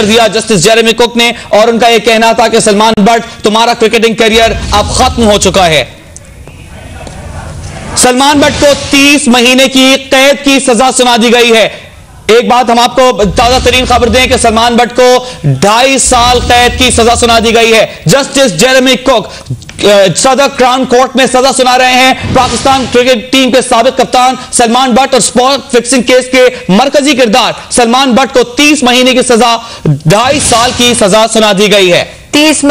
कर दिया justice Jeremy cook ने, और उनका यह कहना था कि सलमान बट, तुम्हारा क्रिकेटिंग करियर अब खत्म हो चुका है। सलमान बट को 30 महीने की कैद की सजा सुना दी गई है। एक बात हम आपको ताजा तरीन खबर दें कि सलमान बट को 2.5 साल कैद की सजा सुना दी गई है। जस्टिस जेरेमी कुक सदर क्राउन कोर्ट में सजा सुना रहे हैं पाकिस्तान क्रिकेट टीम के साबिक कप्तान सलमान बट और स्पॉट फिक्सिंग केस के मरकजी किरदार सलमान बट को 30 महीने की सजा, 2.5 साल की सजा सुना दी गई है। 30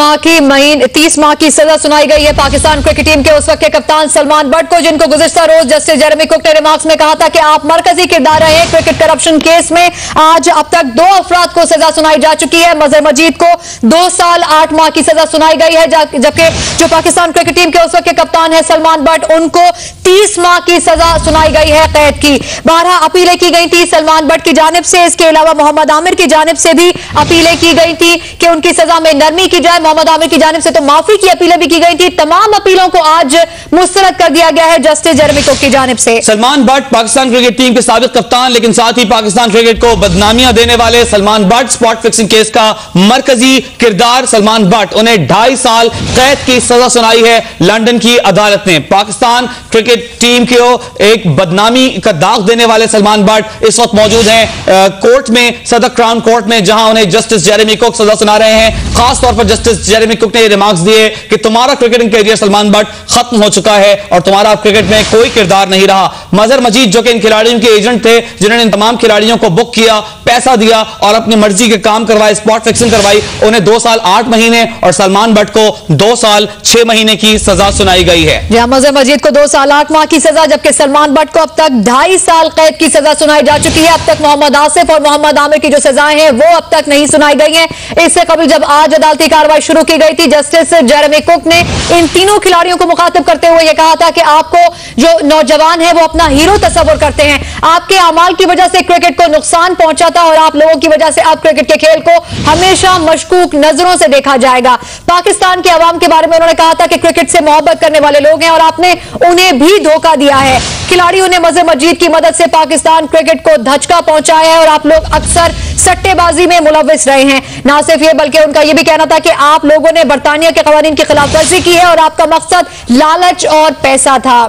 माह की सजा सुनाई गई है पाकिस्तान क्रिकेट टीम के उस वक्त के कप्तान सलमान बट को, जिनको गुज़िश्ता रोज जस्टिस जेरेमी कुक ने रिमार्क्स में कहा था कि आप मरकजी किरदार रहे क्रिकेट करप्शन केस में। आज अब तक 2 अफराद को सजा सुनाई जा चुकी है। मजहर मजीद को 2 साल 8 माह की सजा सुनाई गई है, जबकि जो पाकिस्तान क्रिकेट टीम के उस वक्त के कप्तान है सलमान बट, उनको 30 माह की सजा सुनाई गई है कैद की। 12 अपीलें की गई थी सलमान बट की जानिब से। इसके अलावा मोहम्मद आमिर की जानिब से भी अपीलें की गई थी कि उनकी सजा में नरमी की जाए। मोहम्मद आमिर की जानिब से तो माफी की अपीलें भी की गई थी। तमाम अपीलों को आज मुस्तरद कर दिया गया है जस्टिस जेरेमी कुक की जानिब से। Salman but Pakistan cricket team के साबिक कप्तान, लेकिन साथ ही पाकिस्तान क्रिकेट को बदनामियां देने वाले Salman but, spot fixing case का मरकजी किरदार सलमान बट, उन्हें 2.5 साल कैद की सजा सुनाई है लंदन की अदालत ने। पाकिस्तान क्रिकेट टीम को एक बदनामी का दाग देने वाले सलमान बट इस वक्त मौजूद हैं कोर्ट में, सदर क्राउन कोर्ट में, जहां उन्हें जस्टिस जेरेमी कुक सजा सुना रहे हैं। खासतौर पर जस्टिस जेरेमी कुक ने रिमार्क्स दिए कि तुम्हारा क्रिकेटिंग करियर सलमान बट खत्म हो चुका है और तुम्हारा क्रिकेट में कोई किरदार नहीं रहा। मजहर मजीद जो कि इन खिलाड़ियों के एजेंट थे, जिन्होंने इन तमाम खिलाड़ियों को बुक किया, पैसा दिया और अपनी मर्जी के काम करवाए, स्पॉट फिक्सिंग करवाई, उन्हें 2 साल 8 महीने और सलमान बट को 2 साल 6 महीने की सजा सुनाई गई है। जहां मजहर मजीद को 2 साल 8 माह की सजा, जबकि सलमान बट को अब तक 2.5 साल कैद की सजा सुनाई जा चुकी है। अब तक मोहम्मद आसिफ और मोहम्मद आमिर की जो सजाएं हैं वो अब तक नहीं सुनाई गई हैं। इससे कबल जब आज अदालती कार्रवाई शुरू की गई थी, जस्टिस जेरेमी कुक ने इन तीनों खिलाड़ियों को मुखातिब करते हुए यह कहा था कि आपको जो नौजवान है वो अपना हीरो तस्वर करते हैं, आपके अमाल की वजह से क्रिकेट को नुकसान पहुंचा था और आप लोगों की वजह से अब क्रिकेट के खेल को हमेशा मशकूक नजरों से देखा जाएगा। पाकिस्तान के अवाम के बारे में उन्होंने कहा था कि क्रिकेट से मोहब्बत करने वाले लोग हैं और आपने उन्हें भी धोखा दिया है। खिलाड़ियों ने मजहर मजीद की मदद से पाकिस्तान क्रिकेट को धचका पहुंचाया है और आप लोग अक्सर सट्टेबाजी में मुलव्विस रहे हैं। ना सिर्फ ये बल्कि उनका यह भी कहना था कि आप लोगों ने बरतानिया के कवानीन की खिलाफ वर्जी की है और आपका मकसद लालच और पैसा था।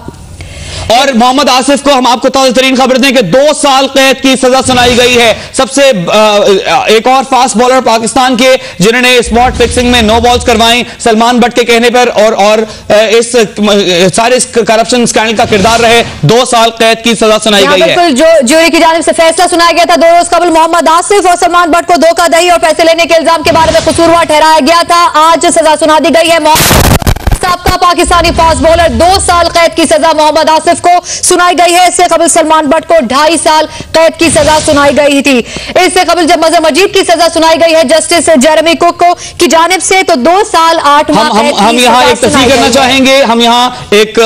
और मोहम्मद आसिफ को हम आपको ताजा तरीन खबर दें कि 2 साल कैद की सजा सुनाई गई है। सबसे एक और फास्ट बॉलर पाकिस्तान के जिन्होंने स्पॉट फिक्सिंग में 9 बॉल्स करवाई, सलमान बट के कहने पर और इस सारे करप्शन स्कैंडल का किरदार रहे, 2 साल कैद की सजा सुनाई गई है। बिल्कुल, जो ज्यूरी की जानिब से फैसला सुनाया गया था 2 रोज कबल मोहम्मद आसिफ और सलमान बट को धोखाधड़ी और पैसे लेने के इल्जाम के बारे में कसूरवार ठहराया गया था। आज सजा सुना दी गई है। साबका पाकिस्तानी फास्ट बॉलर 2 साल कैद की सजा मोहम्मद आसिफ को सुनाई गई है। इससे कबल सलमान बट को 2.5 साल कैद की सजा सुनाई गई थी। इससे कबल जब मजहर मजीद की सजा सुनाई गई है जस्टिस जेरेमी कुक को की जानिब से, तो 2 साल 8 माह हम यहाँ एक तस्वीर करना चाहेंगे, हम यहाँ एक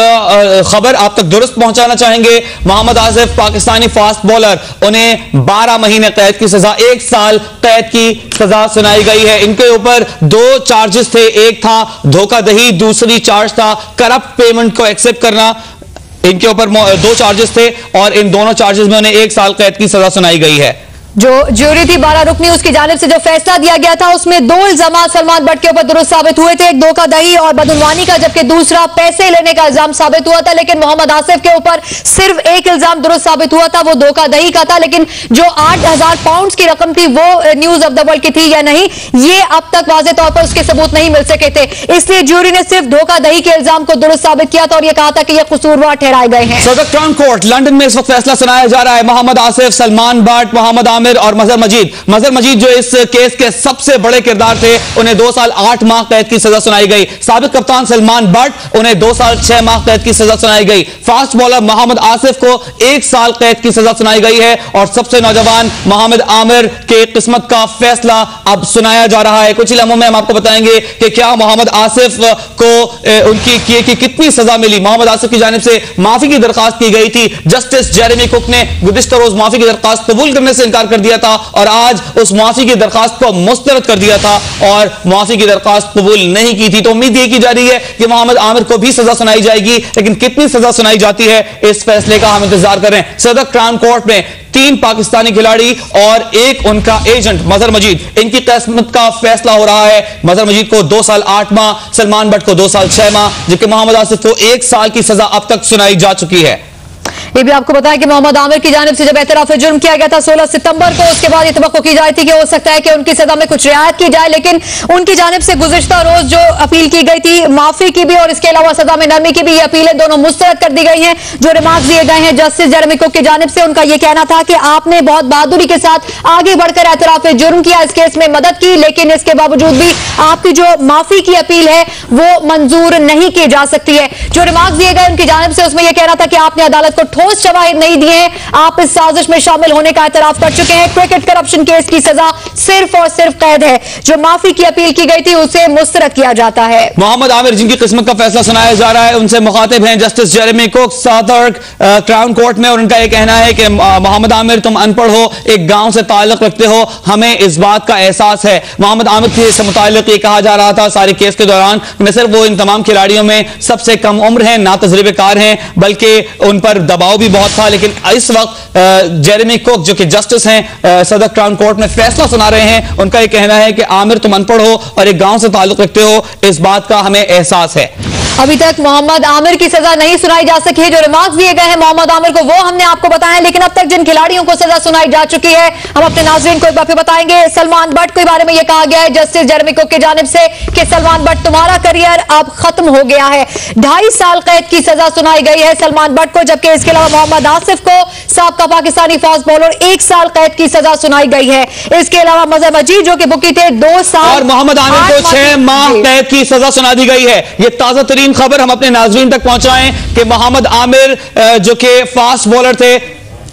खबर आप तक दुरुस्त पहुंचाना चाहेंगे। मोहम्मद आसिफ पाकिस्तानी फास्ट बॉलर, उन्हें 12 महीने कैद की सजा, 1 साल कैद की सजा सुनाई गई है। इनके ऊपर 2 चार्जेस थे, एक था धोखाधड़ी, दूसरी चार्ज था करप्ट पेमेंट को एक्सेप्ट करना। इनके ऊपर 2 चार्जेस थे और इन दोनों चार्जेस में उन्हें 1 साल कैद की सजा सुनाई गई है। जो ज्यूरी थी 12 रुकनी, उसकी जानिब से जो फैसला दिया गया था उसमें 2 इल्जाम सलमान बट के ऊपर दुरुस्त साबित हुए थे, एक धोखाधड़ी और बदउनवानी का, जबकि दूसरा पैसे लेने का इल्जाम साबित हुआ था। लेकिन मोहम्मद आसिफ के ऊपर सिर्फ एक इल्जाम दुरुस्त साबित हुआ था, वो धोखाधड़ी का था। लेकिन जो 8,000 पाउंड की रकम थी वो न्यूज ऑफ द वर्ल्ड की थी या नहीं, ये अब तक वाज़ेह तौर पर उसके सबूत नहीं मिल सके थे। इसलिए ज्यूरी ने सिर्फ धोखाधड़ी के इल्जाम को दुरुस्त साबित किया था और यह कहा था कि यह कसूरवार ठहराए गए हैं। सदर क्राउन कोर्ट लंदन में इस वक्त फैसला सुनाया जा रहा है। मोहम्मद आसिफ, सलमान बट, मोहम्मद आमिर और मजहर मजीद जो इस केस के सबसे बड़े किरदार थे, उन्हें 2 साल 8 माह कैद की सजा सुनाई गई। साबिक कप्तान सलमान बट, उन्हें 2 साल 6 माह कैद की सजा सुनाई गई। फास्ट बॉलर मोहम्मद आसिफ को 1 साल कैद की सजा सुनाई गई है और सबसे नौजवान मोहम्मद आमिर के किस्मत का फैसला अब सुनाया जा रहा है। कुछ ही लम्हों में हम आपको बताएंगे कि क्या मोहम्मद आसिफ को उनकी किए की कितनी सजा मिली। मोहम्मद आसिफ की जानिब से माफी की दरखास्त की गई थी। जस्टिस जेरेमी कुक ने गुज़िश्ता रोज माफी की दरखास्त कबूल करने से इनकार कर दिया था और आज उस मुआफी की दरखास्त को मुस्तरद कर दिया था और मुआफी की दरखास्त कबूल नहीं की थी। तो उम्मीद ये की जा रही है कि मोहम्मद आमिर को भी सजा सुनाई जाएगी, लेकिन कितनी सजा सुनाई जाती है इस फैसले का हम इंतजार कर रहे हैं। सदर क्राउन कोर्ट में 3 पाकिस्तानी खिलाड़ी और एक उनका एजेंट मजहर मजीद, इनकी किस्मत का फैसला हो रहा है। मजहर मजीद को 2 साल 8 माह, सलमान बट को 2 साल 6 माह, जबकि मोहम्मद आसिफ को 1 साल की सजा अब तक सुनाई जा चुकी है। ये भी आपको बताएं कि मोहम्मद आमिर की जानिब से जब एतराफ जुर्म किया गया था 16 सितंबर को, उसके बाद ये तवक्को की जा रही थी कि हो सकता है कि उनकी सजा में कुछ रियायत की जाए, लेकिन उनकी जानिब से गुज़िश्ता रोज जो अपील की गई थी माफी की भी और इसके अलावा सजा में नरमी की भी, ये अपीलें दोनों मुस्तरद कर दी गई हैं। जो रिमार्क्स दिए गए हैं जस्टिस जेरेमी कुक की जानिब से, उनका यह कहना था कि आपने बहुत बहादुरी के साथ आगे बढ़कर एतराफ जुर्म किया, इस केस में मदद की, लेकिन इसके बावजूद भी आपकी जो माफी की अपील है वो मंजूर नहीं की जा सकती है। जो रिमार्क्स दिए गए उनकी जानिब से, उसमें यह कहना था कि आपने अदालत को ठोस शवाहिद नहीं दिए हैं, आप इस साजिश में शामिल होने का एतराफ कर चुके हैं। क्रिकेट करप्शन केस की सजा सिर्फ और सिर्फ कैद है। जो माफी की अपील की गई थी उसे मुस्तरद किया जाता है। मोहम्मद आमिर जिनकी किस्मत का फैसला सुनाया जा रहा है, उनसे मुखातिब हैं जस्टिस जेरेमी कुक सदर क्राउन कोर्ट में, और उनका यह कहना है कि मोहम्मद आमिर तुम अनपढ़ हो, एक गांव से ताल्लुक रखते हो, हमें इस बात का एहसास है। मोहम्मद आमिर से मुताल्लिक ये कहा जा रहा था सारे केस के दौरान न सिर्फ वो इन तमाम खिलाड़ियों में सबसे कम उम्र है, ना तजुर्बेकार हैं, बल्कि उन पर दबाव भी बहुत था। लेकिन इस वक्त जेरेमी कुक जो कि जस्टिस हैं सदर क्राउन कोर्ट में फैसला सुना रहे हैं, उनका यह कहना है कि आमिर तुम अनपढ़ हो और एक गांव से ताल्लुक रखते हो, इस बात का हमें एहसास है। अभी तक मोहम्मद आमिर की सजा नहीं सुनाई जा सकी है। जो रिमार्क्स दिए गए हैं मोहम्मद आमिर को वो हमने आपको बताया, लेकिन अब तक जिन खिलाड़ियों को सजा सुनाई जा चुकी है हम अपने नाज़रीन को एक बार फिर बताएंगे। सलमान बट के बारे में यह कहा गया है जस्टिस जेरेमी कुक की जानिब से कि सलमान बट तुम्हारा करियर अब खत्म हो गया है। 2.5 साल कैद की सजा सुनाई गई है सलमान बट को, जबकि इसके अलावा मोहम्मद आसिफ को साबका पाकिस्तानी फास्ट बॉलर 1 साल कैद की सजा सुनाई गई है। इसके अलावा मजहर मजीद जो कि बुकी थे 2 साल और मोहम्मद आमिर को 6 माह कैद की सजा सुना दी गई है। यह ताजा तरीन खबर हम अपने नाज़रीन तक पहुंचाएं कि मोहम्मद आमिर जो कि फास्ट बॉलर थे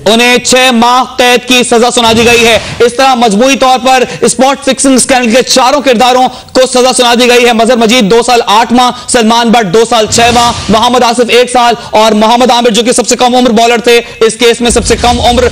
उन्हें 6 माह कैद की सजा सुना दी गई है। इस तरह मजमूई तौर पर स्पॉट फिक्सिंग स्कैंडल के 4 किरदारों को सजा सुना दी गई है। मजहर मजीद 2 साल 8 माह, सलमान बट 2 साल 6 माह, मोहम्मद आसिफ 1 साल और मोहम्मद आमिर जो कि सबसे कम उम्र बॉलर थे, इस केस में सबसे कम उम्र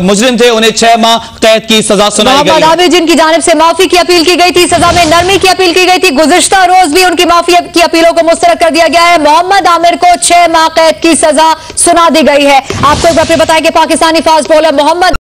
मुजरिम थे, उन्हें 6 माह कैद की सजा सुनाई गई। मोहम्मद आमिर जिनकी जानिब से माफी की अपील की गई थी, सजा में नरमी की अपील की गई थी, गुज़िश्ता रोज भी उनकी माफी की अपीलों को मुस्तरद कर दिया गया है। मोहम्मद आमिर को 6 माह कैद की सजा सुना दी गई है। आपको एक बार फिर बताएं कि पाकिस्तानी फास्ट बॉलर मोहम्मद